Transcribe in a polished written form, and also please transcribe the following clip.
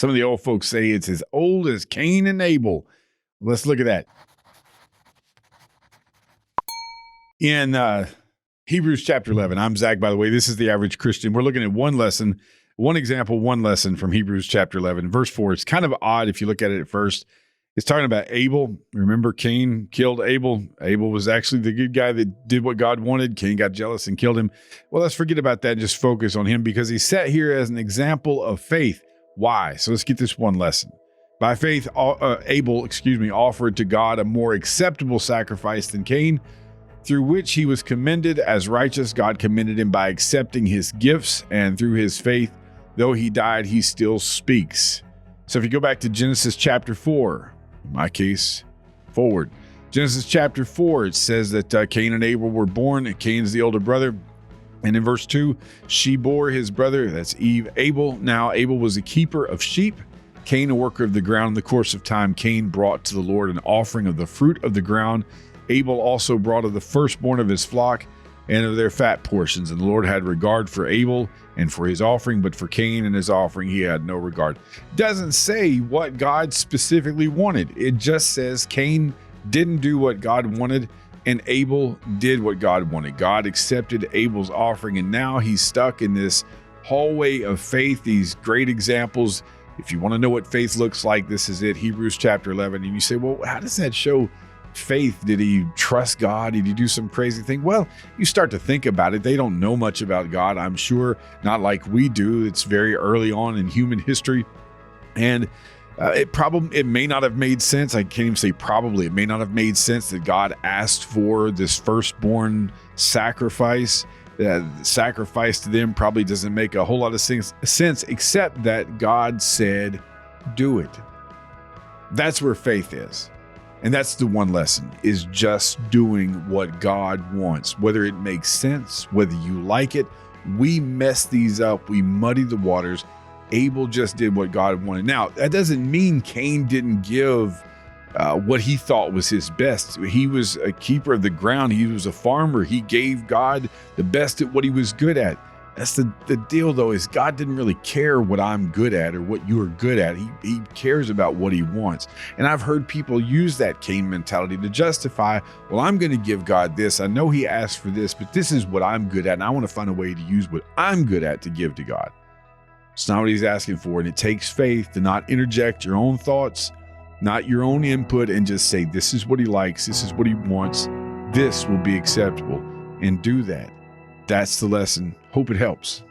Some of the old folks say it's as old as Cain and Abel. Let's look at that. In Hebrews chapter 11, I'm Zach, by the way. This is The Average Christian. We're looking at one lesson, one example, one lesson from Hebrews chapter 11, verse 4. It's kind of odd if you look at it at first. It's talking about Abel. Remember, Cain killed Abel. Abel was actually the good guy that did what God wanted. Cain got jealous and killed him. Well, let's forget about that and just focus on him because he's set here as an example of faith. Why? So let's get this one lesson. By faith, Abel, offered to God a more acceptable sacrifice than Cain, through which he was commended as righteous. God commended him by accepting his gifts, and through his faith, though he died, he still speaks. So if you go back to Genesis chapter 4, in my case, forward. Genesis chapter 4, it says that Cain and Abel were born. Cain's the older brother. And in verse 2, she bore his brother, that's Eve, Abel. Now Abel was a keeper of sheep, Cain a worker of the ground. In the course of time, Cain brought to the Lord an offering of the fruit of the ground. Abel also brought of the firstborn of his flock and of their fat portions. And the Lord had regard for Abel and for his offering, but for Cain and his offering he had no regard. Doesn't say what God specifically wanted. It just says Cain didn't do what God wanted and Abel did what God wanted. God accepted Abel's offering, and now he's stuck in this hallway of faith, these great examples. If you want to know what faith looks like, this is it, Hebrews chapter 11. And you say, well, how does that show faith? Did he trust God? Did he do some crazy thing? Well, you start to think about it. They don't know much about God, I'm sure, not like we do. It's very early on in human history. And it may not have made sense. I can't even say probably. It may not have made sense that God asked for this firstborn sacrifice. Sacrifice to them probably doesn't make a whole lot of sense, except that God said, do it. That's where faith is. And that's the one lesson, is just doing what God wants, whether it makes sense, whether you like it. We mess these up. We muddy the waters. Abel just did what God wanted. Now, that doesn't mean Cain didn't give what he thought was his best. He was a keeper of the ground. He was a farmer. He gave God the best at what he was good at. That's the deal, though, is God didn't really care what I'm good at or what you're good at. He cares about what he wants. And I've heard people use that Cain mentality to justify, well, I'm going to give God this. I know he asked for this, but this is what I'm good at, and I want to find a way to use what I'm good at to give to God. It's not what he's asking for, and it takes faith to not interject your own thoughts, not your own input, and just say, this is what he likes, this is what he wants, this will be acceptable, and do that. That's the lesson. Hope it helps.